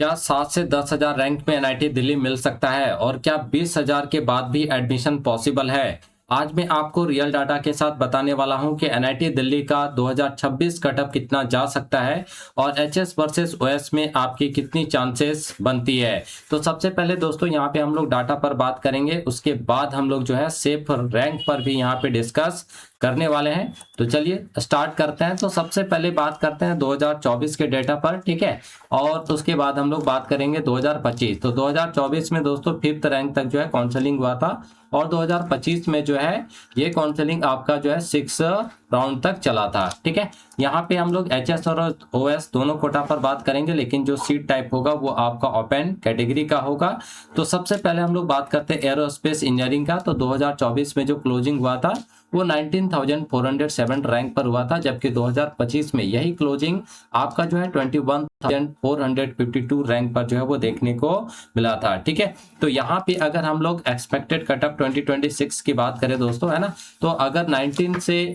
क्या 7 से 10,000 रैंक में एनआईटी दिल्ली मिल सकता है और क्या 20,000 के बाद भी एडमिशन पॉसिबल है? आज मैं आपको रियल डाटा के साथ बताने वाला हूं कि एनआईटी दिल्ली का 2026 कटअप कितना जा सकता है और एचएस वर्सेस ओएस में आपकी कितनी चांसेस बनती है। तो सबसे पहले दोस्तों यहाँ पे हम लोग डाटा पर बात करेंगे, उसके बाद हम लोग जो है सेफ रैंक पर भी यहाँ पे डिस्कस करने वाले हैं। तो चलिए स्टार्ट करते हैं। तो सबसे पहले बात करते हैं 2024 के डेटा पर, ठीक है, और उसके बाद हम लोग बात करेंगे 2025। तो 2024 में दोस्तों 5th रैंक तक जो है काउंसलिंग हुआ था और 2025 में जो है ये काउंसलिंग आपका जो है 6 राउंड तक चला था, ठीक है। यहाँ पे हम लोग एचएस और ओएस दोनों कोटा पर बात करेंगे, लेकिन जो सीट टाइप होगा वो आपका ओपन कैटेगरी का होगा। तो सबसे पहले हम लोग बात करते हैं एरोस्पेस इंजीनियरिंग का। तो 2024 में जो क्लोजिंग हुआ था वो 19,407 रैंक पर हुआ था, जबकि 2025 में यही क्लोजिंग आपका जो है 21,452 रैंक पर जो है वो देखने को मिला था, ठीक है। तो यहाँ पे अगर हम लोग एक्सपेक्टेड कटअप 2026 की बात करें दोस्तों, है ना, तो अगर 19,000 से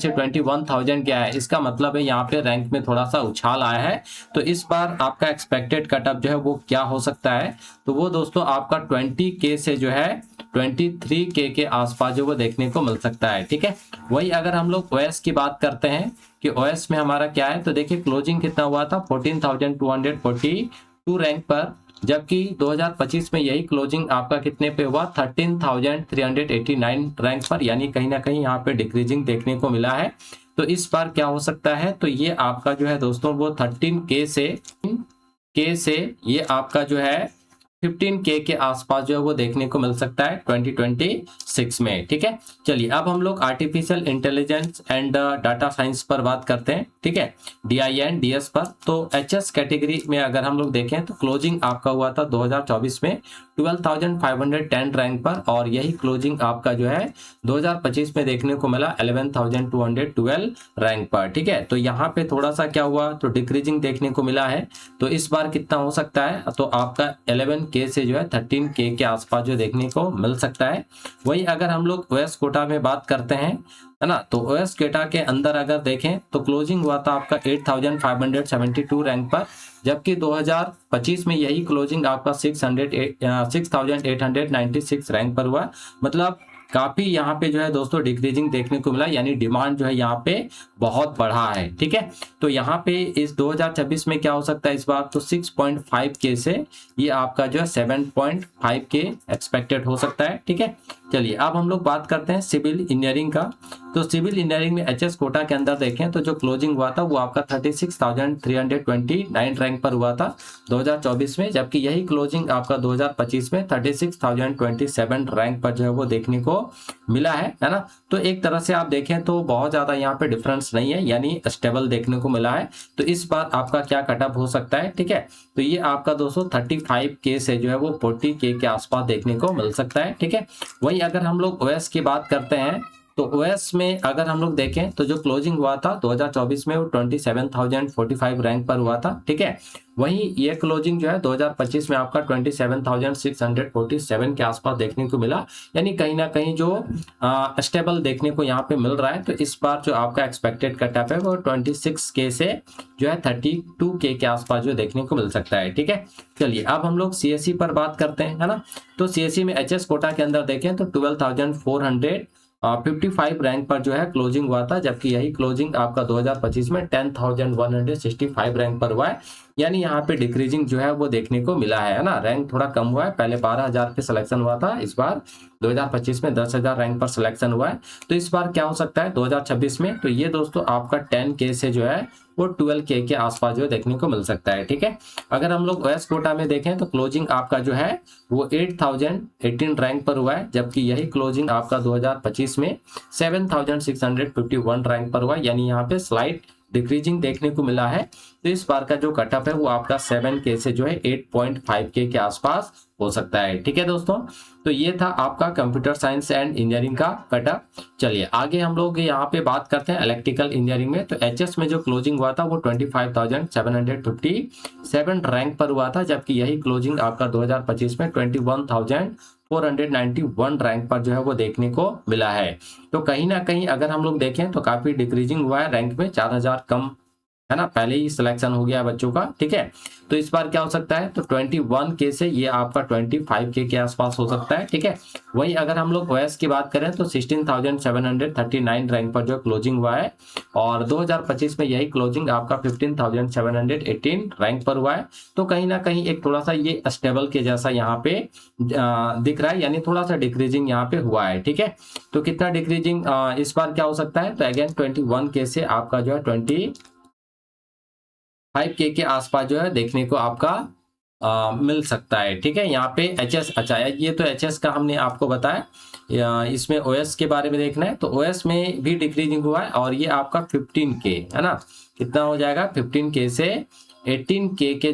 21,000 गया है, इसका मतलब है यहाँ पे रैंक में थोड़ा सा उछाल आया है। तो इस बार आपका एक्सपेक्टेड कटअप जो है वो क्या हो सकता है, तो वो दोस्तों आपका 20K से जो है 23K के आसपास जो वो देखने को मिल सकता है, ठीक है। वही अगर हम लोग ओएस की बात करते हैं कि ओएस में हमारा क्या है, तो देखिए क्लोजिंग कितना हुआ था 14,242 रैंक पर, जबकि 2025 में यही क्लोजिंग आपका कितने पे हुआ 13,389 रैंक पर, यानी कहीं ना कहीं यहाँ पे डिक्रीजिंग देखने को मिला है। तो इस बार क्या हो सकता है, तो ये आपका जो है दोस्तों वो 13K से ये आपका जो है 15K के आसपास जो है वो देखने को मिल सकता है 2026 में, ठीक है। चलिए अब हम लोग artificial intelligence and data science पर बात करते हैं, ठीक है, DI एंड DS पर। तो एचएस कैटेगरी में अगर हम लोग देखें तो क्लोजिंग आपका हुआ था 2024 में 12,510 रैंक पर, और यही क्लोजिंग आपका जो है 2025 में देखने को मिला 11,212 रैंक पर, ठीक है। तो यहाँ पे थोड़ा सा क्या हुआ, तो डिक्रीजिंग देखने को मिला है। तो इस बार कितना हो सकता है, तो आपका 11K से जो है 13K के आसपास जो देखने को मिल सकता है। वही अगर हम लोग ओएस कोटा में बात करते हैं, है ना, तो ओएस कोटा के अंदर अगर देखें तो क्लोजिंग हुआ था आपका 8,572 रैंक पर, जबकि 2025 में यही क्लोजिंग आपका 6,896 रैंक पर हुआ। मतलब काफी यहाँ पे जो है दोस्तों डिक्रीजिंग देखने को मिला, यानी डिमांड जो है यहाँ पे बहुत बढ़ा है, ठीक है। तो यहाँ पे इस 2026 में क्या हो सकता है इस बार, तो 6.5K से ये आपका जो है 7.5K एक्सपेक्टेड हो सकता है, ठीक है। चलिए अब हम लोग बात करते हैं सिविल इंजीनियरिंग का। तो सिविल इंजीनियरिंग में एचएस कोटा के अंदर देखें तो जो क्लोजिंग हुआ था वो आपका 36,329 रैंक पर हुआ था 2024 में, जबकि यही क्लोजिंग आपका 2025 में 36,027 रैंक पर जो है वो देखने को मिला है ना। तो एक तरह से आप देखें तो बहुत ज्यादा यहाँ पे डिफरेंस नहीं है, यानी स्टेबल देखने को मिला है। तो इस बार आपका क्या कटअप हो सकता है, ठीक है, तो ये आपका दोस्तों 35K से जो है वो 40K के आसपास देखने को मिल सकता है, ठीक है। वहीं अगर हम लोग ओएस की बात करते हैं तो ओएस में अगर हम लोग देखें तो जो क्लोजिंग हुआ था 2024 में वो 27,045 रैंक पर हुआ था, ठीक है। वहीं ये क्लोजिंग जो है 2025 में आपका 27,647 के आसपास देखने को मिला, यानी कहीं ना कहीं जो स्टेबल देखने को यहाँ पे मिल रहा है। तो इस बार जो आपका एक्सपेक्टेड कटअप है वो 26K से जो है 32K के आसपास जो देखने को मिल सकता है, ठीक है। चलिए अब हम लोग सीएससी पर बात करते हैं, है ना। तो सीएससी में एचएस कोटा के अंदर देखें तो 12,455 रैंक पर जो है क्लोजिंग हुआ था, जबकि यही क्लोजिंग आपका 2025 में 10,165 रैंक पर हुआ है, यानी यहाँ पे डिक्रीजिंग जो है वो देखने को मिला है ना। रैंक थोड़ा कम हुआ है, पहले 12,000 पे सिलेक्शन हुआ था, इस बार 2025 में 10,000 रैंक पर सिलेक्शन हुआ है। तो इस बार क्या हो सकता है 2026 में, तो ये दोस्तों आपका 10K से जो है वो 12K के आसपास जो देखने को मिल सकता है, ठीक है। अगर हम लोग ओएस कोटा में देखें तो क्लोजिंग आपका जो है वो 8,018 रैंक पर हुआ है, जबकि यही क्लोजिंग आपका 2025 में 7,651 रैंक पर हुआ, यानी यहाँ पे स्लाइट डिक्रीजिंग देखने को मिला है। तो इस बार का जो कटअप है वो आपका 7K से जो है 8.5K के आसपास हो सकता है, ठीक है दोस्तों। तो ये था आपका कंप्यूटर साइंस एंड इंजीनियरिंग का कटअप। चलिए आगे हम लोग यहाँ पे बात करते हैं इलेक्ट्रिकल इंजीनियरिंग में। तो एचएस में जो क्लोजिंग हुआ था वो 25,757 रैंक पर हुआ था, जबकि यही क्लोजिंग आपका 2025 में 21,491 रैंक पर जो है वो देखने को मिला है। तो कहीं ना कहीं अगर हम लोग देखें तो काफी डिक्रीजिंग हुआ है रैंक में, 4,000 कम है ना, पहले ही सिलेक्शन हो गया है बच्चों का, ठीक है। तो इस बार क्या हो सकता है, तो 21K से ये आपका 25K के आसपास हो सकता है, ठीक है। वही अगर हम लोग ओएस की बात करें तो 16,739 रैंक पर जो क्लोजिंग हुआ है, और 2025 में यही क्लोजिंग आपका 15,718 रैंक पर हुआ है। तो कहीं ना कहीं एक थोड़ा सा ये स्टेबल के जैसा यहाँ पे दिख रहा है, यानी थोड़ा सा डिक्रीजिंग यहाँ पे हुआ है, ठीक है। तो कितना डिक्रीजिंग इस बार क्या हो सकता है, तो अगेन 21K से आपका जो है 25K के आसपास जो है देखने को आपका मिल सकता है, ठीक है। यहाँ पे एचएस, अच्छा ये तो एचएस का हमने आपको बताया, इसमें ओएस के बारे में देखना है। तो ओएस में भी डिक्रीजिंग हुआ है, और ये आपका 15K है ना, कितना हो जाएगा 15K से 18K के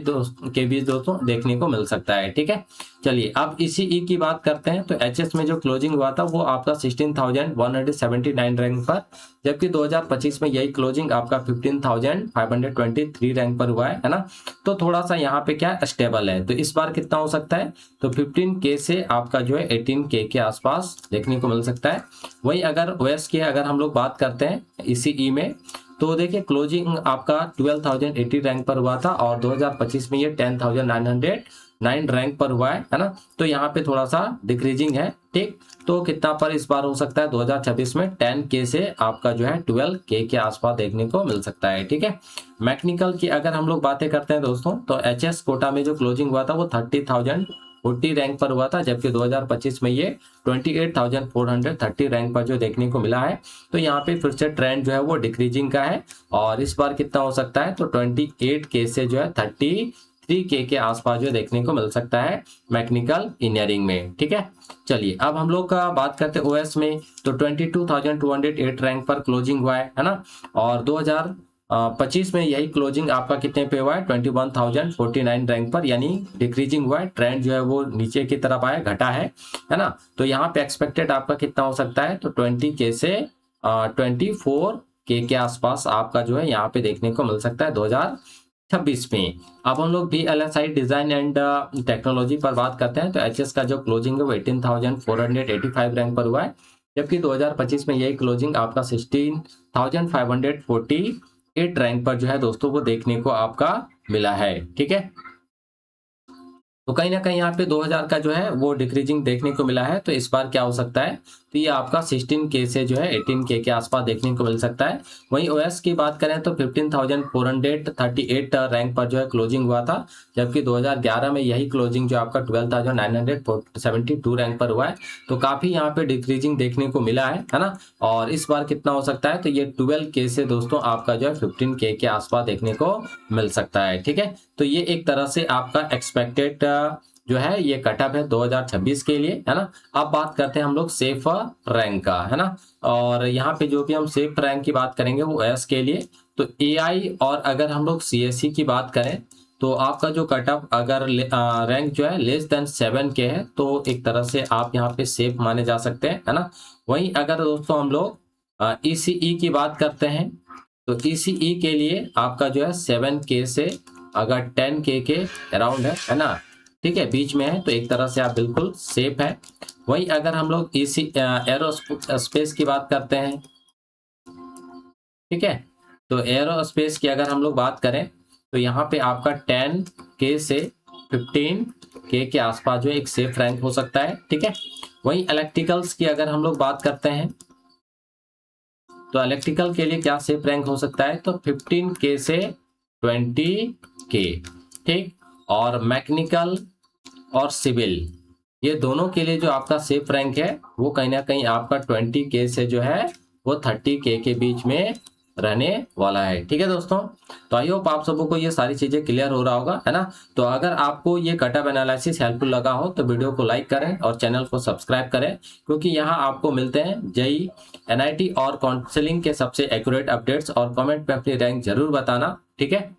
बीच दोस्तों देखने को मिल सकता है, ठीक है। चलिए अब इसी ई की बात करते हैं। तो एचएस में जो क्लोजिंग हुआ था वो आपका 16,179 रैंक पर, जबकि 2025 में यही क्लोजिंग आपका 15,523 रैंक पर हुआ है ना। तो थोड़ा सा यहाँ पे क्या स्टेबल है। तो इस बार कितना हो सकता है, तो 15K से आपका जो है 18K के आसपास देखने को मिल सकता है। वही अगर ओएस की अगर हम लोग बात करते हैं इसी ई में, तो देखिए क्लोजिंग आपका 12,080 रैंक पर हुआ था, और 2025 में ये 10,909 रैंक पर हुआ है ना। तो यहाँ पे थोड़ा सा डिक्रीजिंग है, ठीक। तो कितना पर इस बार हो सकता है, 2026 में 10K से आपका जो है 12K के आसपास देखने को मिल सकता है, ठीक है। मैकेनिकल की अगर हम लोग बातें करते हैं दोस्तों, तो एचएस कोटा में जो क्लोजिंग हुआ था वो 30,040 रैंक पर हुआ था, जबकि 2025 में ये 28,430 रैंक पर जो देखने को मिला है। तो यहाँ पे फिर से ट्रेंड जो है वो डिक्रीजिंग का है, और इस बार कितना हो सकता है, तो 28K से जो है 33K के आसपास जो देखने को मिल सकता है मैकेनिकल इंजीनियरिंग में, ठीक है। चलिए अब हम लोग का बात करते हैं ओएस में। तो 22,208 रैंक पर क्लोजिंग हुआ है ना, और 2025 में यही क्लोजिंग आपका कितने पे हुआ है, 21,049 रैंक पर, यानी डिक्रीजिंग हुआ है। ट्रेंड जो है वो नीचे की तरफ आया, घटा है ना। तो यहाँ पे एक्सपेक्टेड आपका कितना हो सकता है, तो 20K से 24K के आसपास आपका जो है यहाँ पे देखने को मिल सकता है 2026 में। अब हम लोग VLSI डिजाइन एंड टेक्नोलॉजी पर बात करते हैं। तो एचएस का जो क्लोजिंग है वो 18,485 रैंक पर हुआ है, जबकि 2025 में यही क्लोजिंग आपका 16,548 रैंक पर जो है दोस्तों वो देखने को आपका मिला है, ठीक है। तो कहीं ना कहीं यहाँ पे 2000 का जो है वो डिक्रीजिंग देखने को मिला है। तो इस बार क्या हो सकता है, तो ये आपका 16K से जो है 18K के आसपास देखने को मिल सकता है। वहीं ओएस की बात करें तो 15,438 रैंक पर जो है क्लोजिंग हुआ था, जबकि 2011 में यही क्लोजिंग जो आपका 12,972 रैंक पर हुआ है। तो काफी यहाँ पे डिक्रीजिंग देखने को मिला है ना। और इस बार कितना हो सकता है, तो ये 12K से दोस्तों आपका जो है 15K के आसपास देखने को मिल सकता है, ठीक है। तो ये एक तरह से आपका एक्सपेक्टेड जो है ये कटअप है 2026 के लिए, है ना। अब बात करते हैं हम लोग सेफ रैंक का, है ना। और यहाँ पे जो भी हम सेफ रैंक की बात करेंगे वो एस के लिए। तो एआई और अगर हम लोग सीएससी की बात करें तो आपका जो कटअप अगर रैंक जो है लेस देन 7K है, तो एक तरह से आप यहाँ पे सेफ माने जा सकते हैं, है ना। वहीं अगर दोस्तों हम लोग ईसीई की बात करते हैं, तो ईसीई के लिए आपका जो है 7K से अगर 10K के अराउंड है ना, ठीक है, बीच में है, तो एक तरह से आप बिल्कुल सेफ है। वहीं अगर हम लोग एरोस्पेस की बात करते हैं, ठीक है, तो एरोस्पेस की अगर हम लोग बात करें तो यहाँ पे आपका 10K से 15K के आसपास जो एक सेफ रैंक हो सकता है, ठीक है। वहीं इलेक्ट्रिकल्स की अगर हम लोग बात करते हैं तो इलेक्ट्रिकल के लिए क्या सेफ रैंक हो सकता है, तो 15K से 20K, ठीक। और मैकेनिकल और सिविल ये दोनों के लिए जो आपका सेफ रैंक है वो कहीं ना कहीं आपका 20K से जो है वो 30K के बीच में रहने वाला है, ठीक है दोस्तों। तो आई होप आप सबों को ये सारी चीजें क्लियर हो रहा होगा, है ना। तो अगर आपको ये कटअप एनालिसिस हेल्पफुल लगा हो तो वीडियो को लाइक करें और चैनल को सब्सक्राइब करें, क्योंकि यहाँ आपको मिलते हैं जेईई, एनआईटी और काउंसलिंग के सबसे एक्यूरेट अपडेट्स। और कमेंट में अपनी रैंक जरूर बताना, ठीक है।